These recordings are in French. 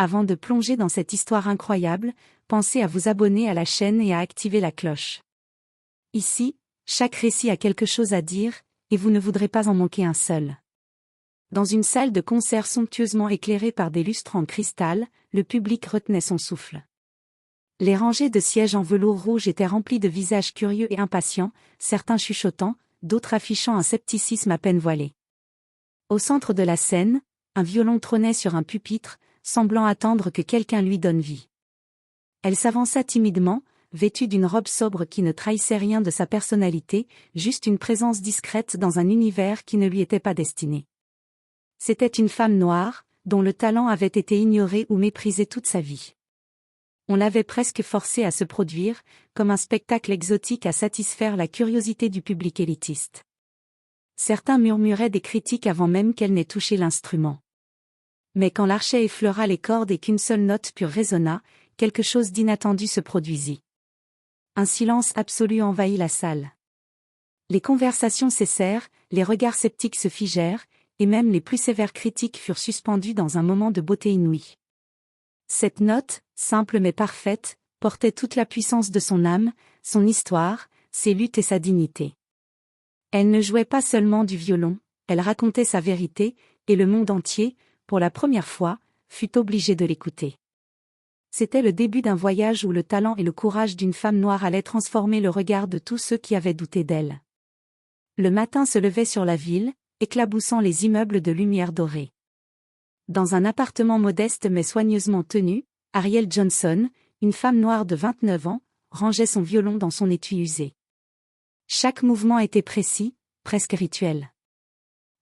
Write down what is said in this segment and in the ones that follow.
Avant de plonger dans cette histoire incroyable, pensez à vous abonner à la chaîne et à activer la cloche. Ici, chaque récit a quelque chose à dire, et vous ne voudrez pas en manquer un seul. Dans une salle de concert somptueusement éclairée par des lustres en cristal, le public retenait son souffle. Les rangées de sièges en velours rouge étaient remplies de visages curieux et impatients, certains chuchotant, d'autres affichant un scepticisme à peine voilé. Au centre de la scène, un violon trônait sur un pupitre, semblant attendre que quelqu'un lui donne vie. Elle s'avança timidement, vêtue d'une robe sobre qui ne trahissait rien de sa personnalité, juste une présence discrète dans un univers qui ne lui était pas destiné. C'était une femme noire, dont le talent avait été ignoré ou méprisé toute sa vie. On l'avait presque forcée à se produire, comme un spectacle exotique à satisfaire la curiosité du public élitiste. Certains murmuraient des critiques avant même qu'elle n'ait touché l'instrument. Mais quand l'archet effleura les cordes et qu'une seule note pure résonna, quelque chose d'inattendu se produisit. Un silence absolu envahit la salle. Les conversations cessèrent, les regards sceptiques se figèrent, et même les plus sévères critiques furent suspendus dans un moment de beauté inouïe. Cette note, simple mais parfaite, portait toute la puissance de son âme, son histoire, ses luttes et sa dignité. Elle ne jouait pas seulement du violon, elle racontait sa vérité, et le monde entier, pour la première fois, fut obligé de l'écouter. C'était le début d'un voyage où le talent et le courage d'une femme noire allaient transformer le regard de tous ceux qui avaient douté d'elle. Le matin se levait sur la ville, éclaboussant les immeubles de lumière dorée. Dans un appartement modeste mais soigneusement tenu, Arielle Johnson, une femme noire de 29 ans, rangeait son violon dans son étui usé. Chaque mouvement était précis, presque rituel.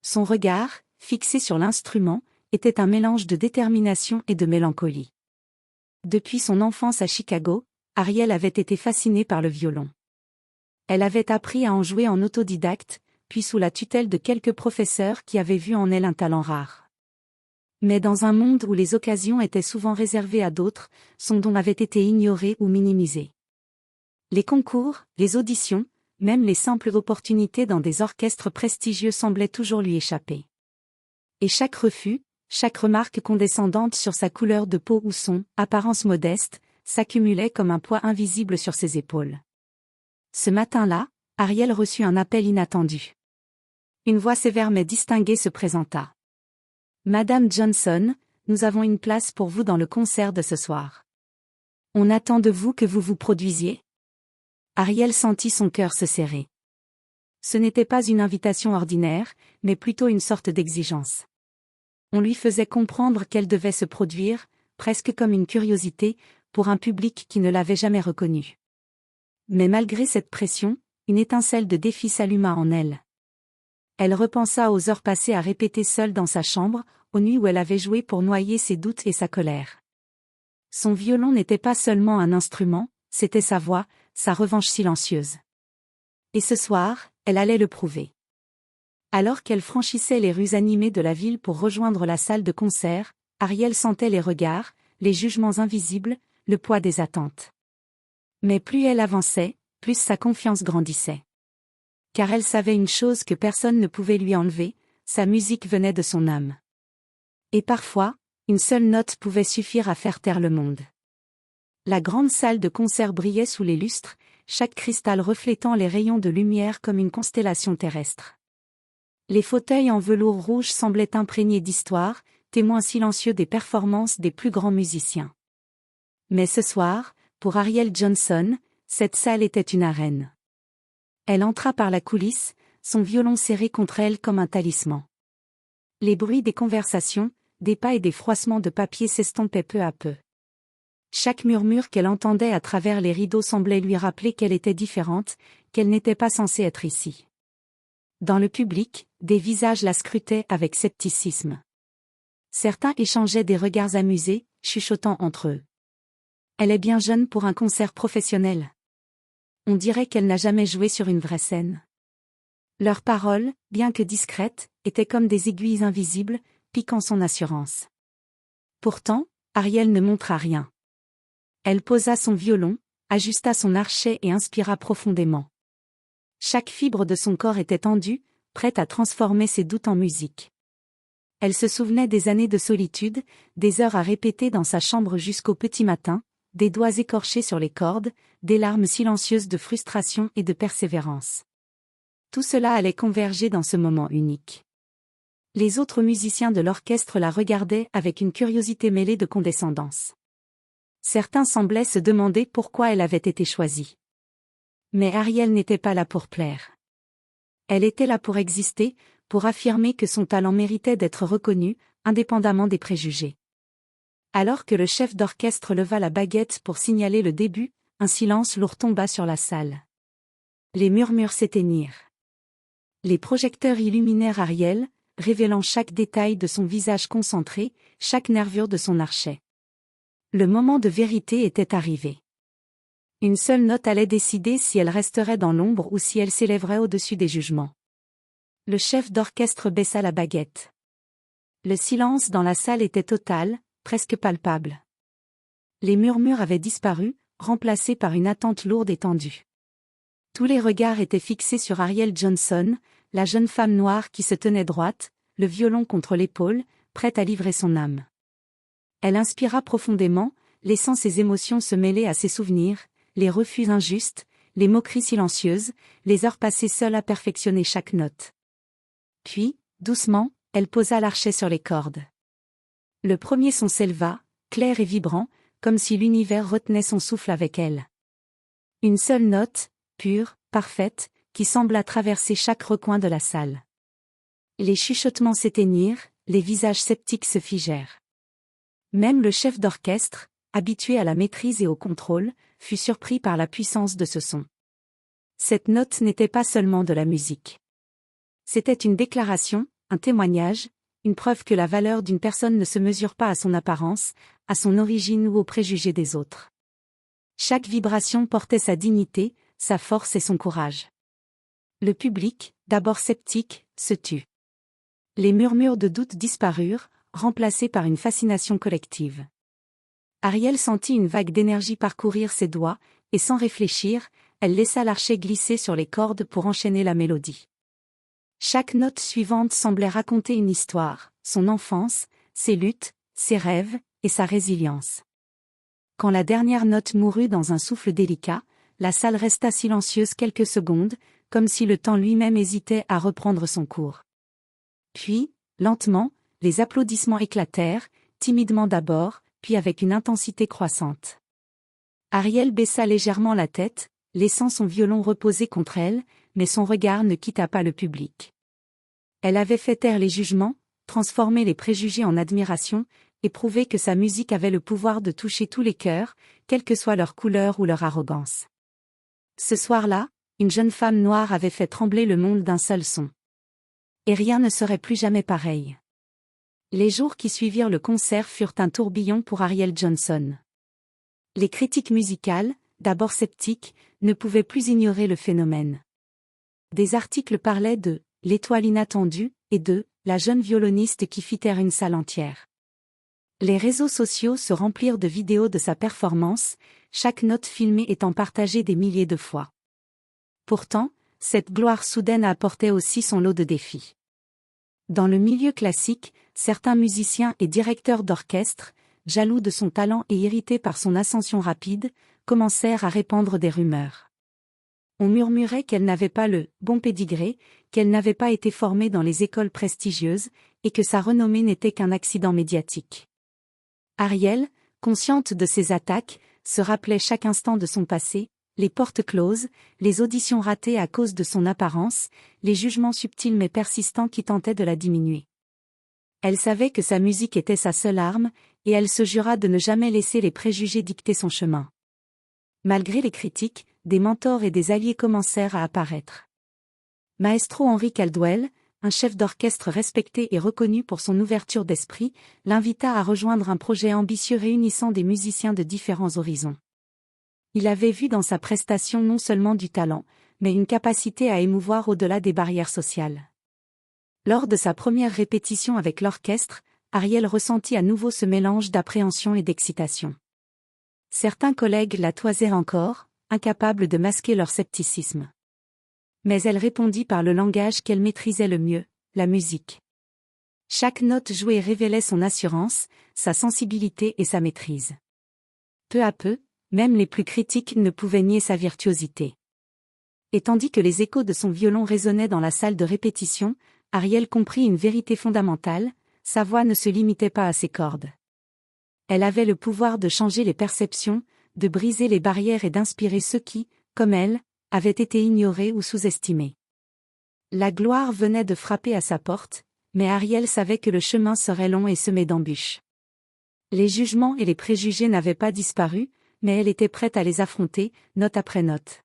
Son regard, fixé sur l'instrument, était un mélange de détermination et de mélancolie. Depuis son enfance à Chicago, Arielle avait été fascinée par le violon. Elle avait appris à en jouer en autodidacte, puis sous la tutelle de quelques professeurs qui avaient vu en elle un talent rare. Mais dans un monde où les occasions étaient souvent réservées à d'autres, son don avait été ignoré ou minimisé. Les concours, les auditions, même les simples opportunités dans des orchestres prestigieux semblaient toujours lui échapper. Et chaque refus, chaque remarque condescendante sur sa couleur de peau ou son apparence modeste, s'accumulait comme un poids invisible sur ses épaules. Ce matin-là, Arielle reçut un appel inattendu. Une voix sévère mais distinguée se présenta. « Madame Johnson, nous avons une place pour vous dans le concert de ce soir. On attend de vous que vous vous produisiez. » Arielle sentit son cœur se serrer. Ce n'était pas une invitation ordinaire, mais plutôt une sorte d'exigence. On lui faisait comprendre qu'elle devait se produire, presque comme une curiosité, pour un public qui ne l'avait jamais reconnue. Mais malgré cette pression, une étincelle de défi s'alluma en elle. Elle repensa aux heures passées à répéter seule dans sa chambre, aux nuits où elle avait joué pour noyer ses doutes et sa colère. Son violon n'était pas seulement un instrument, c'était sa voix, sa revanche silencieuse. Et ce soir, elle allait le prouver. Alors qu'elle franchissait les rues animées de la ville pour rejoindre la salle de concert, Arielle sentait les regards, les jugements invisibles, le poids des attentes. Mais plus elle avançait, plus sa confiance grandissait. Car elle savait une chose que personne ne pouvait lui enlever, sa musique venait de son âme. Et parfois, une seule note pouvait suffire à faire taire le monde. La grande salle de concert brillait sous les lustres, chaque cristal reflétant les rayons de lumière comme une constellation terrestre. Les fauteuils en velours rouge semblaient imprégnés d'histoire, témoins silencieux des performances des plus grands musiciens. Mais ce soir, pour Arielle Johnson, cette salle était une arène. Elle entra par la coulisse, son violon serré contre elle comme un talisman. Les bruits des conversations, des pas et des froissements de papier s'estompaient peu à peu. Chaque murmure qu'elle entendait à travers les rideaux semblait lui rappeler qu'elle était différente, qu'elle n'était pas censée être ici. Dans le public, des visages la scrutaient avec scepticisme. Certains échangeaient des regards amusés, chuchotant entre eux. Elle est bien jeune pour un concert professionnel. On dirait qu'elle n'a jamais joué sur une vraie scène. Leurs paroles, bien que discrètes, étaient comme des aiguilles invisibles, piquant son assurance. Pourtant, Arielle ne montra rien. Elle posa son violon, ajusta son archet et inspira profondément. Chaque fibre de son corps était tendue, prête à transformer ses doutes en musique. Elle se souvenait des années de solitude, des heures à répéter dans sa chambre jusqu'au petit matin, des doigts écorchés sur les cordes, des larmes silencieuses de frustration et de persévérance. Tout cela allait converger dans ce moment unique. Les autres musiciens de l'orchestre la regardaient avec une curiosité mêlée de condescendance. Certains semblaient se demander pourquoi elle avait été choisie. Mais Ariel n'était pas là pour plaire. Elle était là pour exister, pour affirmer que son talent méritait d'être reconnu, indépendamment des préjugés. Alors que le chef d'orchestre leva la baguette pour signaler le début, un silence lourd tomba sur la salle. Les murmures s'éteignirent. Les projecteurs illuminèrent Ariel, révélant chaque détail de son visage concentré, chaque nervure de son archet. Le moment de vérité était arrivé. Une seule note allait décider si elle resterait dans l'ombre ou si elle s'élèverait au-dessus des jugements. Le chef d'orchestre baissa la baguette. Le silence dans la salle était total, presque palpable. Les murmures avaient disparu, remplacés par une attente lourde et tendue. Tous les regards étaient fixés sur Ariel Johnson, la jeune femme noire qui se tenait droite, le violon contre l'épaule, prête à livrer son âme. Elle inspira profondément, laissant ses émotions se mêler à ses souvenirs, les refus injustes, les moqueries silencieuses, les heures passées seule à perfectionner chaque note. Puis, doucement, elle posa l'archet sur les cordes. Le premier son s'éleva, clair et vibrant, comme si l'univers retenait son souffle avec elle. Une seule note, pure, parfaite, qui sembla traverser chaque recoin de la salle. Les chuchotements s'éteignirent, les visages sceptiques se figèrent. Même le chef d'orchestre, habitué à la maîtrise et au contrôle, fut surpris par la puissance de ce son. Cette note n'était pas seulement de la musique. C'était une déclaration, un témoignage, une preuve que la valeur d'une personne ne se mesure pas à son apparence, à son origine ou aux préjugés des autres. Chaque vibration portait sa dignité, sa force et son courage. Le public, d'abord sceptique, se tut. Les murmures de doute disparurent, remplacés par une fascination collective. Ariel sentit une vague d'énergie parcourir ses doigts, et sans réfléchir, elle laissa l'archet glisser sur les cordes pour enchaîner la mélodie. Chaque note suivante semblait raconter une histoire, son enfance, ses luttes, ses rêves, et sa résilience. Quand la dernière note mourut dans un souffle délicat, la salle resta silencieuse quelques secondes, comme si le temps lui-même hésitait à reprendre son cours. Puis, lentement, les applaudissements éclatèrent, timidement d'abord, puis avec une intensité croissante. Ariel baissa légèrement la tête, laissant son violon reposer contre elle, mais son regard ne quitta pas le public. Elle avait fait taire les jugements, transformé les préjugés en admiration, et prouvé que sa musique avait le pouvoir de toucher tous les cœurs, quelle que soit leur couleur ou leur arrogance. Ce soir-là, une jeune femme noire avait fait trembler le monde d'un seul son. Et rien ne serait plus jamais pareil. Les jours qui suivirent le concert furent un tourbillon pour Ariel Johnson. Les critiques musicales, d'abord sceptiques, ne pouvaient plus ignorer le phénomène. Des articles parlaient de « l'étoile inattendue » et de « la jeune violoniste qui fit taire une salle entière ». Les réseaux sociaux se remplirent de vidéos de sa performance, chaque note filmée étant partagée des milliers de fois. Pourtant, cette gloire soudaine apportait aussi son lot de défis. Dans le milieu classique, certains musiciens et directeurs d'orchestre, jaloux de son talent et irrités par son ascension rapide, commencèrent à répandre des rumeurs. On murmurait qu'elle n'avait pas le bon pédigré, qu'elle n'avait pas été formée dans les écoles prestigieuses, et que sa renommée n'était qu'un accident médiatique. Ariel, consciente de ces attaques, se rappelait chaque instant de son passé, les portes closes, les auditions ratées à cause de son apparence, les jugements subtils mais persistants qui tentaient de la diminuer. Elle savait que sa musique était sa seule arme, et elle se jura de ne jamais laisser les préjugés dicter son chemin. Malgré les critiques, des mentors et des alliés commencèrent à apparaître. Maestro Henry Caldwell, un chef d'orchestre respecté et reconnu pour son ouverture d'esprit, l'invita à rejoindre un projet ambitieux réunissant des musiciens de différents horizons. Il avait vu dans sa prestation non seulement du talent, mais une capacité à émouvoir au-delà des barrières sociales. Lors de sa première répétition avec l'orchestre, Ariel ressentit à nouveau ce mélange d'appréhension et d'excitation. Certains collègues la toisèrent encore, incapables de masquer leur scepticisme. Mais elle répondit par le langage qu'elle maîtrisait le mieux, la musique. Chaque note jouée révélait son assurance, sa sensibilité et sa maîtrise. Peu à peu, même les plus critiques ne pouvaient nier sa virtuosité. Et tandis que les échos de son violon résonnaient dans la salle de répétition, Ariel comprit une vérité fondamentale, sa voix ne se limitait pas à ses cordes. Elle avait le pouvoir de changer les perceptions, de briser les barrières et d'inspirer ceux qui, comme elle, avaient été ignorés ou sous-estimés. La gloire venait de frapper à sa porte, mais Ariel savait que le chemin serait long et semé d'embûches. Les jugements et les préjugés n'avaient pas disparu, mais elle était prête à les affronter, note après note.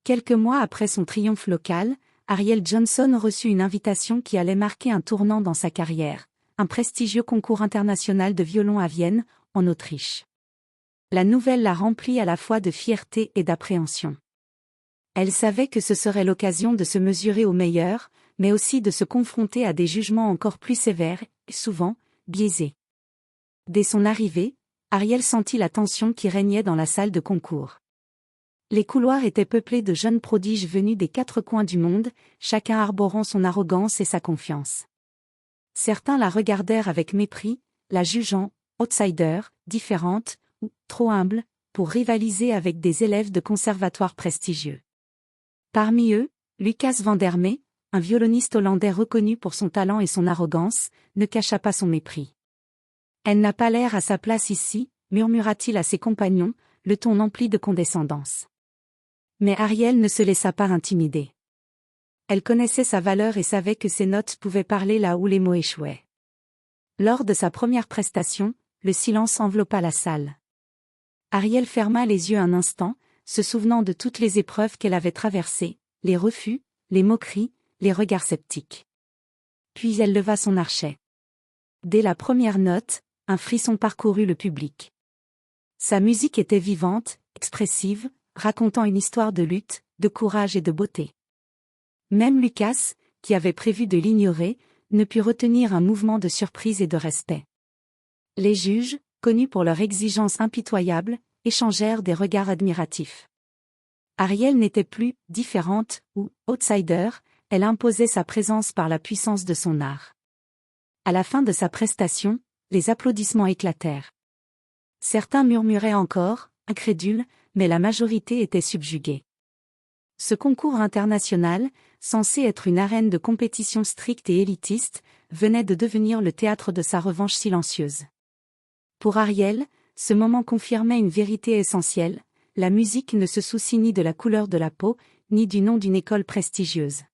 Quelques mois après son triomphe local, Ariel Johnson reçut une invitation qui allait marquer un tournant dans sa carrière, un prestigieux concours international de violon à Vienne, en Autriche. La nouvelle la remplit à la fois de fierté et d'appréhension. Elle savait que ce serait l'occasion de se mesurer aux meilleurs, mais aussi de se confronter à des jugements encore plus sévères, et souvent, biaisés. Dès son arrivée, Ariel sentit la tension qui régnait dans la salle de concours. Les couloirs étaient peuplés de jeunes prodiges venus des quatre coins du monde, chacun arborant son arrogance et sa confiance. Certains la regardèrent avec mépris, la jugeant outsider, différente, ou trop humble, pour rivaliser avec des élèves de conservatoires prestigieux. Parmi eux, Lucas van der Mee, un violoniste hollandais reconnu pour son talent et son arrogance, ne cacha pas son mépris. « Elle n'a pas l'air à sa place ici », murmura-t-il à ses compagnons, le ton empli de condescendance. Mais Ariel ne se laissa pas intimider. Elle connaissait sa valeur et savait que ses notes pouvaient parler là où les mots échouaient. Lors de sa première prestation, le silence enveloppa la salle. Ariel ferma les yeux un instant, se souvenant de toutes les épreuves qu'elle avait traversées, les refus, les moqueries, les regards sceptiques. Puis elle leva son archet. Dès la première note, un frisson parcourut le public. Sa musique était vivante, expressive, racontant une histoire de lutte, de courage et de beauté. Même Lucas, qui avait prévu de l'ignorer, ne put retenir un mouvement de surprise et de respect. Les juges, connus pour leur exigence impitoyable, échangèrent des regards admiratifs. Ariel n'était plus « différente » ou « outsider », elle imposait sa présence par la puissance de son art. À la fin de sa prestation, les applaudissements éclatèrent. Certains murmuraient encore, incrédules, mais la majorité était subjuguée. Ce concours international, censé être une arène de compétition stricte et élitiste, venait de devenir le théâtre de sa revanche silencieuse. Pour Ariel, ce moment confirmait une vérité essentielle, la musique ne se soucie ni de la couleur de la peau, ni du nom d'une école prestigieuse.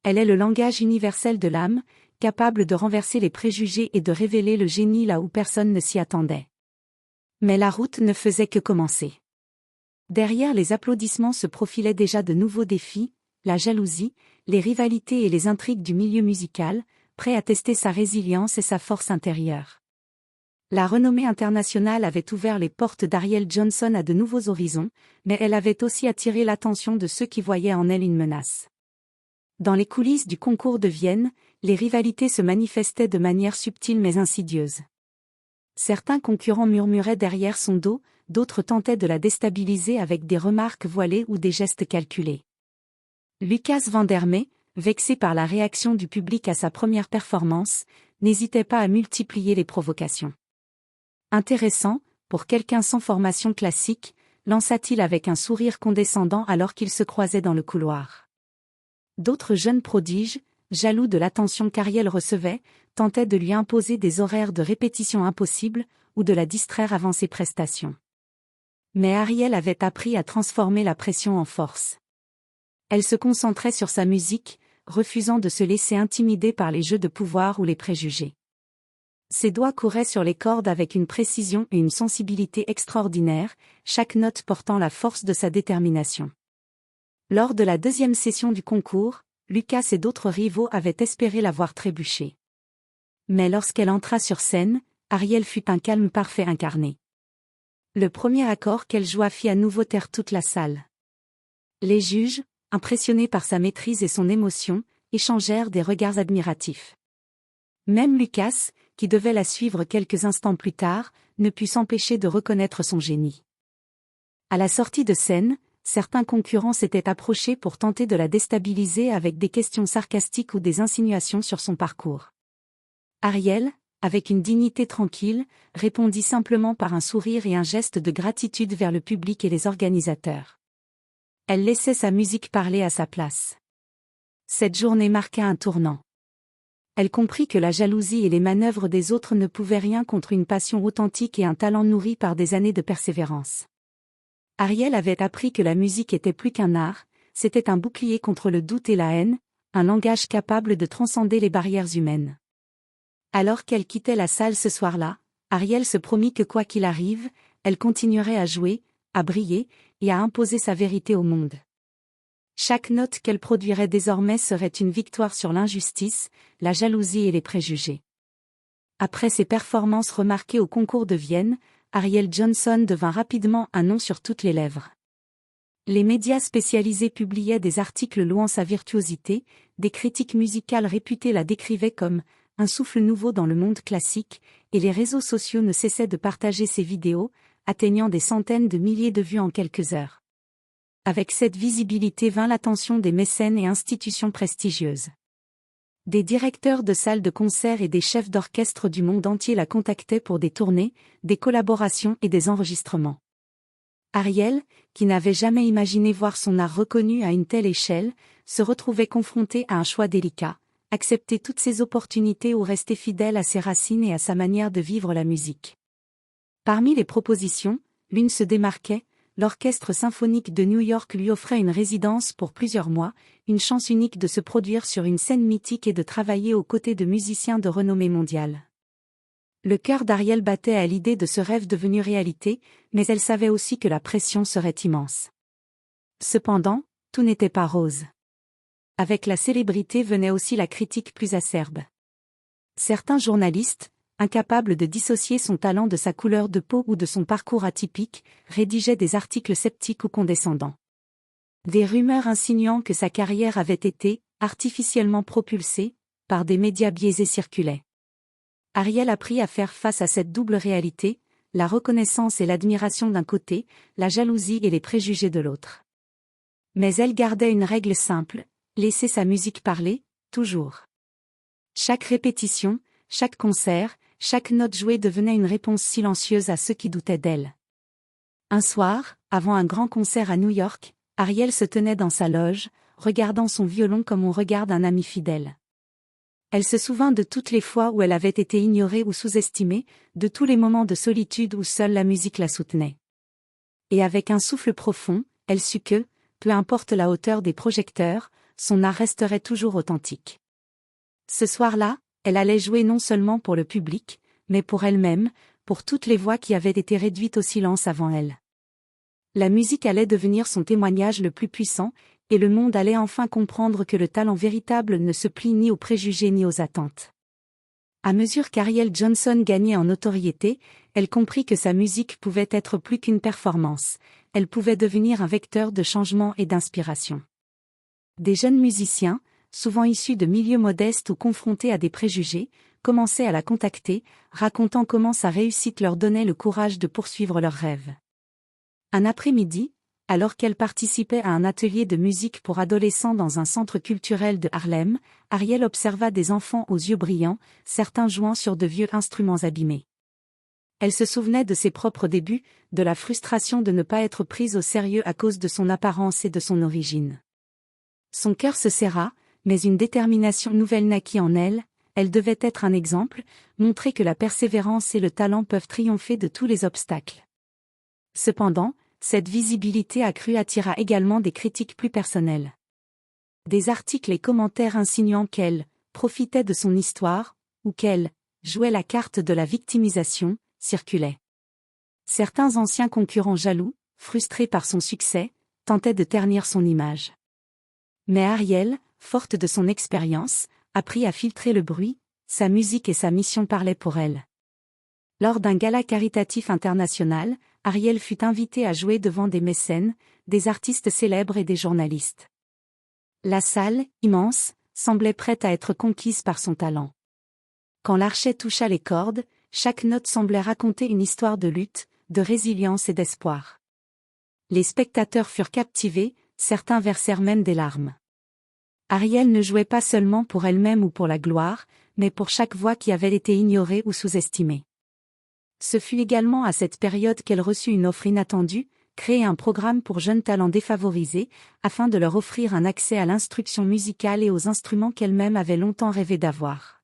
Elle est le langage universel de l'âme, capable de renverser les préjugés et de révéler le génie là où personne ne s'y attendait. Mais la route ne faisait que commencer. Derrière les applaudissements se profilaient déjà de nouveaux défis, la jalousie, les rivalités et les intrigues du milieu musical, prêts à tester sa résilience et sa force intérieure. La renommée internationale avait ouvert les portes d'Ariel Johnson à de nouveaux horizons, mais elle avait aussi attiré l'attention de ceux qui voyaient en elle une menace. Dans les coulisses du concours de Vienne, les rivalités se manifestaient de manière subtile mais insidieuse. Certains concurrents murmuraient derrière son dos, d'autres tentaient de la déstabiliser avec des remarques voilées ou des gestes calculés. Lucas van der Mee, vexé par la réaction du public à sa première performance, n'hésitait pas à multiplier les provocations. Intéressant, pour quelqu'un sans formation classique, lança-t-il avec un sourire condescendant alors qu'ils se croisaient dans le couloir. D'autres jeunes prodiges, jaloux de l'attention qu'Ariel recevait, tentaient de lui imposer des horaires de répétition impossibles, ou de la distraire avant ses prestations. Mais Ariel avait appris à transformer la pression en force. Elle se concentrait sur sa musique, refusant de se laisser intimider par les jeux de pouvoir ou les préjugés. Ses doigts couraient sur les cordes avec une précision et une sensibilité extraordinaires, chaque note portant la force de sa détermination. Lors de la deuxième session du concours, Lucas et d'autres rivaux avaient espéré la voir trébucher. Mais lorsqu'elle entra sur scène, Ariel fut un calme parfait incarné. Le premier accord qu'elle joua fit à nouveau taire toute la salle. Les juges, impressionnés par sa maîtrise et son émotion, échangèrent des regards admiratifs. Même Lucas, qui devait la suivre quelques instants plus tard, ne put s'empêcher de reconnaître son génie. À la sortie de scène, certains concurrents s'étaient approchés pour tenter de la déstabiliser avec des questions sarcastiques ou des insinuations sur son parcours. Ariel, avec une dignité tranquille, répondit simplement par un sourire et un geste de gratitude vers le public et les organisateurs. Elle laissait sa musique parler à sa place. Cette journée marqua un tournant. Elle comprit que la jalousie et les manœuvres des autres ne pouvaient rien contre une passion authentique et un talent nourri par des années de persévérance. Ariel avait appris que la musique était plus qu'un art, c'était un bouclier contre le doute et la haine, un langage capable de transcender les barrières humaines. Alors qu'elle quittait la salle ce soir-là, Ariel se promit que quoi qu'il arrive, elle continuerait à jouer, à briller, et à imposer sa vérité au monde. Chaque note qu'elle produirait désormais serait une victoire sur l'injustice, la jalousie et les préjugés. Après ses performances remarquées au concours de Vienne, Ariel Johnson devint rapidement un nom sur toutes les lèvres. Les médias spécialisés publiaient des articles louant sa virtuosité, des critiques musicales réputées la décrivaient comme « un souffle nouveau dans le monde classique », et les réseaux sociaux ne cessaient de partager ses vidéos, atteignant des centaines de milliers de vues en quelques heures. Avec cette visibilité vint l'attention des mécènes et institutions prestigieuses. Des directeurs de salles de concert et des chefs d'orchestre du monde entier la contactaient pour des tournées, des collaborations et des enregistrements. Ariel, qui n'avait jamais imaginé voir son art reconnu à une telle échelle, se retrouvait confrontée à un choix délicat, accepter toutes ces opportunités ou rester fidèle à ses racines et à sa manière de vivre la musique. Parmi les propositions, l'une se démarquait, l'Orchestre symphonique de New York lui offrait une résidence pour plusieurs mois, une chance unique de se produire sur une scène mythique et de travailler aux côtés de musiciens de renommée mondiale. Le cœur d'Ariel battait à l'idée de ce rêve devenu réalité, mais elle savait aussi que la pression serait immense. Cependant, tout n'était pas rose. Avec la célébrité venait aussi la critique plus acerbe. Certains journalistes, incapables de dissocier son talent de sa couleur de peau ou de son parcours atypique, rédigeaient des articles sceptiques ou condescendants. Des rumeurs insinuant que sa carrière avait été artificiellement propulsée par des médias biaisés circulaient. Ariel apprit à faire face à cette double réalité, la reconnaissance et l'admiration d'un côté, la jalousie et les préjugés de l'autre. Mais elle gardait une règle simple, laisser sa musique parler, toujours. Chaque répétition, chaque concert, chaque note jouée devenait une réponse silencieuse à ceux qui doutaient d'elle. Un soir, avant un grand concert à New York, Ariel se tenait dans sa loge, regardant son violon comme on regarde un ami fidèle. Elle se souvint de toutes les fois où elle avait été ignorée ou sous-estimée, de tous les moments de solitude où seule la musique la soutenait. Et avec un souffle profond, elle sut que, peu importe la hauteur des projecteurs, son art resterait toujours authentique. Ce soir-là, elle allait jouer non seulement pour le public, mais pour elle-même, pour toutes les voix qui avaient été réduites au silence avant elle. La musique allait devenir son témoignage le plus puissant, et le monde allait enfin comprendre que le talent véritable ne se plie ni aux préjugés ni aux attentes. À mesure qu'Ariel Johnson gagnait en notoriété, elle comprit que sa musique pouvait être plus qu'une performance, elle pouvait devenir un vecteur de changement et d'inspiration. Des jeunes musiciens, souvent issus de milieux modestes ou confrontés à des préjugés, commençaient à la contacter, racontant comment sa réussite leur donnait le courage de poursuivre leurs rêves. Un après-midi, alors qu'elle participait à un atelier de musique pour adolescents dans un centre culturel de Harlem, Ariel observa des enfants aux yeux brillants, certains jouant sur de vieux instruments abîmés. Elle se souvenait de ses propres débuts, de la frustration de ne pas être prise au sérieux à cause de son apparence et de son origine. Son cœur se serra, mais une détermination nouvelle naquit en elle, elle devait être un exemple, montrer que la persévérance et le talent peuvent triompher de tous les obstacles. Cependant, cette visibilité accrue attira également des critiques plus personnelles. Des articles et commentaires insinuant qu'elle profitait de son histoire, ou qu'elle jouait la carte de la victimisation, circulaient. Certains anciens concurrents jaloux, frustrés par son succès, tentaient de ternir son image. Mais Ariel, forte de son expérience, apprit à filtrer le bruit, sa musique et sa mission parlaient pour elle. Lors d'un gala caritatif international, Ariel fut invitée à jouer devant des mécènes, des artistes célèbres et des journalistes. La salle, immense, semblait prête à être conquise par son talent. Quand l'archet toucha les cordes, chaque note semblait raconter une histoire de lutte, de résilience et d'espoir. Les spectateurs furent captivés, certains versèrent même des larmes. Ariel ne jouait pas seulement pour elle-même ou pour la gloire, mais pour chaque voix qui avait été ignorée ou sous-estimée. Ce fut également à cette période qu'elle reçut une offre inattendue, créer un programme pour jeunes talents défavorisés, afin de leur offrir un accès à l'instruction musicale et aux instruments qu'elle-même avait longtemps rêvé d'avoir.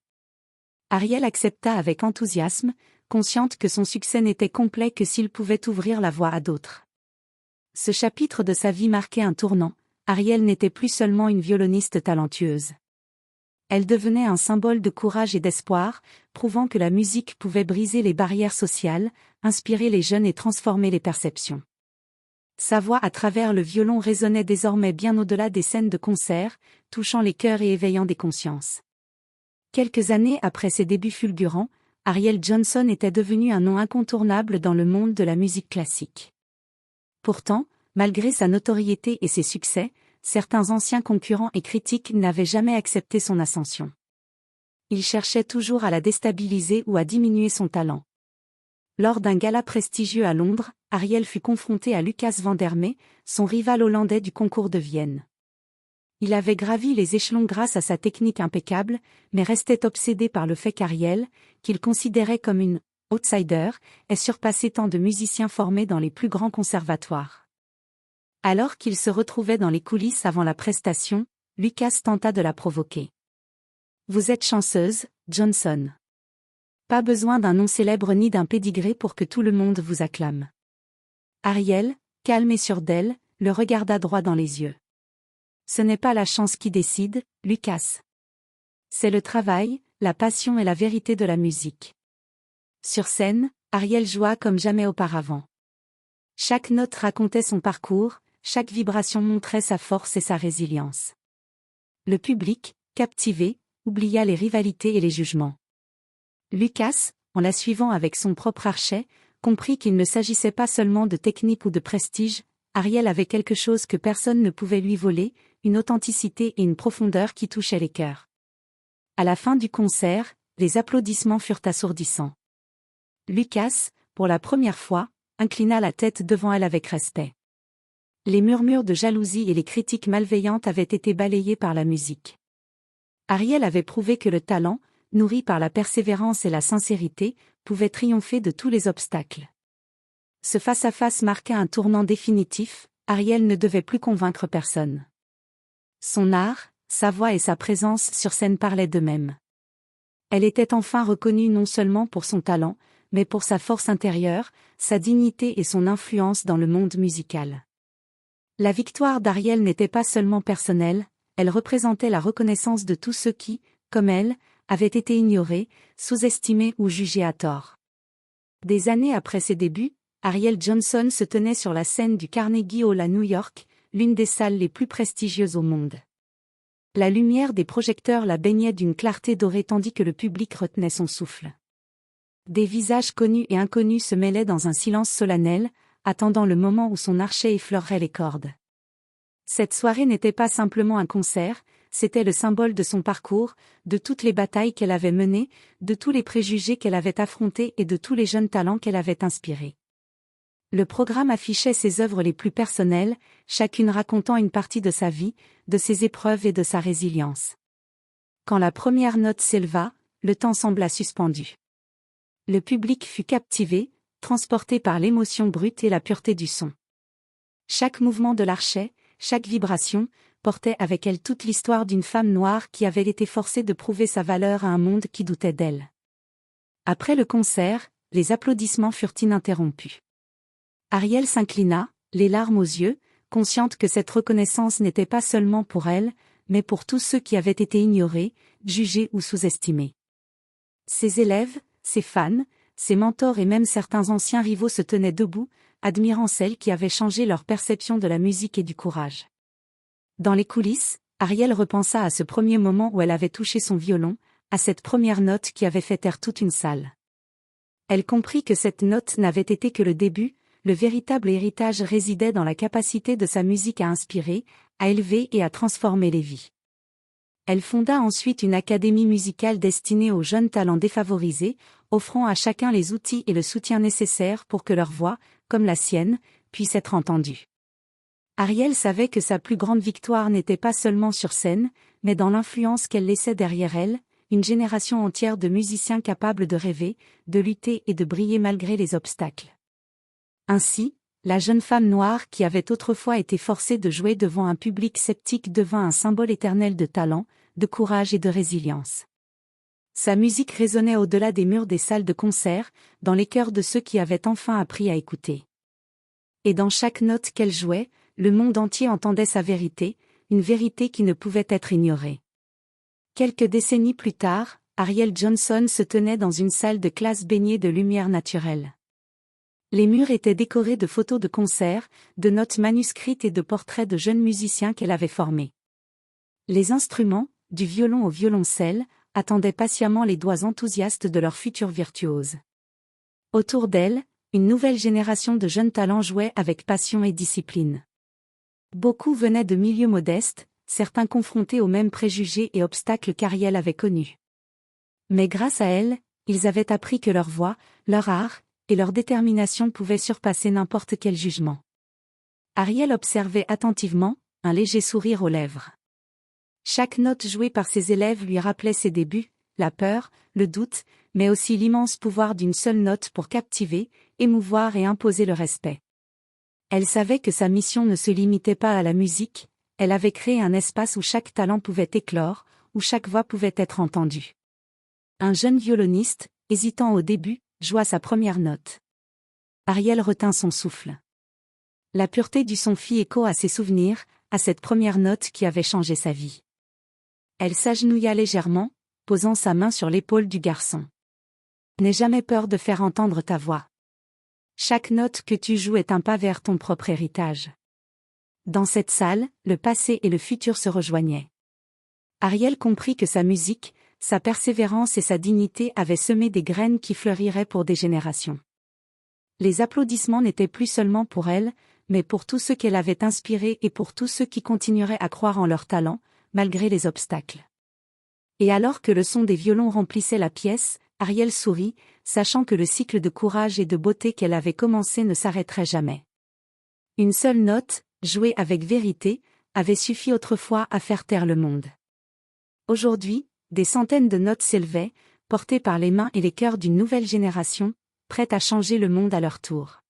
Ariel accepta avec enthousiasme, consciente que son succès n'était complet que s'il pouvait ouvrir la voie à d'autres. Ce chapitre de sa vie marquait un tournant. Ariel n'était plus seulement une violoniste talentueuse. Elle devenait un symbole de courage et d'espoir, prouvant que la musique pouvait briser les barrières sociales, inspirer les jeunes et transformer les perceptions. Sa voix à travers le violon résonnait désormais bien au-delà des scènes de concert, touchant les cœurs et éveillant des consciences. Quelques années après ses débuts fulgurants, Ariel Johnson était devenue un nom incontournable dans le monde de la musique classique. Pourtant, malgré sa notoriété et ses succès, certains anciens concurrents et critiques n'avaient jamais accepté son ascension. Ils cherchaient toujours à la déstabiliser ou à diminuer son talent. Lors d'un gala prestigieux à Londres, Ariel fut confrontée à Lucas van der Mee, son rival hollandais du concours de Vienne. Il avait gravi les échelons grâce à sa technique impeccable, mais restait obsédé par le fait qu'Ariel, qu'il considérait comme une « outsider », ait surpassé tant de musiciens formés dans les plus grands conservatoires. Alors qu'il se retrouvait dans les coulisses avant la prestation, Lucas tenta de la provoquer. « Vous êtes chanceuse, Johnson. Pas besoin d'un nom célèbre ni d'un pédigré pour que tout le monde vous acclame. » Ariel, calme et sûre d'elle, le regarda droit dans les yeux. « Ce n'est pas la chance qui décide, Lucas. C'est le travail, la passion et la vérité de la musique. » Sur scène, Ariel joua comme jamais auparavant. Chaque note racontait son parcours, chaque vibration montrait sa force et sa résilience. Le public, captivé, oublia les rivalités et les jugements. Lucas, en la suivant avec son propre archet, comprit qu'il ne s'agissait pas seulement de technique ou de prestige. Ariel avait quelque chose que personne ne pouvait lui voler, une authenticité et une profondeur qui touchaient les cœurs. À la fin du concert, les applaudissements furent assourdissants. Lucas, pour la première fois, inclina la tête devant elle avec respect. Les murmures de jalousie et les critiques malveillantes avaient été balayés par la musique. Ariel avait prouvé que le talent, nourri par la persévérance et la sincérité, pouvait triompher de tous les obstacles. Ce face-à-face marqua un tournant définitif. Ariel ne devait plus convaincre personne. Son art, sa voix et sa présence sur scène parlaient d'eux-mêmes. Elle était enfin reconnue non seulement pour son talent, mais pour sa force intérieure, sa dignité et son influence dans le monde musical. La victoire d'Ariel n'était pas seulement personnelle, elle représentait la reconnaissance de tous ceux qui, comme elle, avaient été ignorés, sous-estimés ou jugés à tort. Des années après ses débuts, Ariel Johnson se tenait sur la scène du Carnegie Hall à New York, l'une des salles les plus prestigieuses au monde. La lumière des projecteurs la baignait d'une clarté dorée tandis que le public retenait son souffle. Des visages connus et inconnus se mêlaient dans un silence solennel, attendant le moment où son archet effleurerait les cordes. Cette soirée n'était pas simplement un concert, c'était le symbole de son parcours, de toutes les batailles qu'elle avait menées, de tous les préjugés qu'elle avait affrontés et de tous les jeunes talents qu'elle avait inspirés. Le programme affichait ses œuvres les plus personnelles, chacune racontant une partie de sa vie, de ses épreuves et de sa résilience. Quand la première note s'éleva, le temps sembla suspendu. Le public fut captivé, transporté par l'émotion brute et la pureté du son. Chaque mouvement de l'archet, chaque vibration, portait avec elle toute l'histoire d'une femme noire qui avait été forcée de prouver sa valeur à un monde qui doutait d'elle. Après le concert, les applaudissements furent ininterrompus. Ariel s'inclina, les larmes aux yeux, consciente que cette reconnaissance n'était pas seulement pour elle, mais pour tous ceux qui avaient été ignorés, jugés ou sous-estimés. Ses élèves, ses fans, ses mentors et même certains anciens rivaux se tenaient debout, admirant celle qui avait changé leur perception de la musique et du courage. Dans les coulisses, Ariel repensa à ce premier moment où elle avait touché son violon, à cette première note qui avait fait taire toute une salle. Elle comprit que cette note n'avait été que le début, le véritable héritage résidait dans la capacité de sa musique à inspirer, à élever et à transformer les vies. Elle fonda ensuite une académie musicale destinée aux jeunes talents défavorisés, offrant à chacun les outils et le soutien nécessaires pour que leur voix, comme la sienne, puisse être entendue. Ariel savait que sa plus grande victoire n'était pas seulement sur scène, mais dans l'influence qu'elle laissait derrière elle, une génération entière de musiciens capables de rêver, de lutter et de briller malgré les obstacles. Ainsi, la jeune femme noire qui avait autrefois été forcée de jouer devant un public sceptique devint un symbole éternel de talent, de courage et de résilience. Sa musique résonnait au-delà des murs des salles de concert, dans les cœurs de ceux qui avaient enfin appris à écouter. Et dans chaque note qu'elle jouait, le monde entier entendait sa vérité, une vérité qui ne pouvait être ignorée. Quelques décennies plus tard, Ariel Johnson se tenait dans une salle de classe baignée de lumière naturelle. Les murs étaient décorés de photos de concerts, de notes manuscrites et de portraits de jeunes musiciens qu'elle avait formés. Les instruments, du violon au violoncelle, attendaient patiemment les doigts enthousiastes de leur futur virtuose. Autour d'elle, une nouvelle génération de jeunes talents jouait avec passion et discipline. Beaucoup venaient de milieux modestes, certains confrontés aux mêmes préjugés et obstacles qu'Ariel avait connus. Mais grâce à elle, ils avaient appris que leur voix, leur art, et leur détermination pouvaient surpasser n'importe quel jugement. Ariel observait attentivement, un léger sourire aux lèvres. Chaque note jouée par ses élèves lui rappelait ses débuts, la peur, le doute, mais aussi l'immense pouvoir d'une seule note pour captiver, émouvoir et imposer le respect. Elle savait que sa mission ne se limitait pas à la musique, elle avait créé un espace où chaque talent pouvait éclore, où chaque voix pouvait être entendue. Un jeune violoniste, hésitant au début, joua sa première note. Ariel retint son souffle. La pureté du son fit écho à ses souvenirs, à cette première note qui avait changé sa vie. Elle s'agenouilla légèrement, posant sa main sur l'épaule du garçon. N'aie jamais peur de faire entendre ta voix. Chaque note que tu joues est un pas vers ton propre héritage. Dans cette salle, le passé et le futur se rejoignaient. Ariel comprit que sa musique, sa persévérance et sa dignité avaient semé des graines qui fleuriraient pour des générations. Les applaudissements n'étaient plus seulement pour elle, mais pour tous ceux qu'elle avait inspirés et pour tous ceux qui continueraient à croire en leur talent, malgré les obstacles. Et alors que le son des violons remplissait la pièce, Ariel sourit, sachant que le cycle de courage et de beauté qu'elle avait commencé ne s'arrêterait jamais. Une seule note, jouée avec vérité, avait suffi autrefois à faire taire le monde. Aujourd'hui, des centaines de notes s'élevaient, portées par les mains et les cœurs d'une nouvelle génération, prête à changer le monde à leur tour.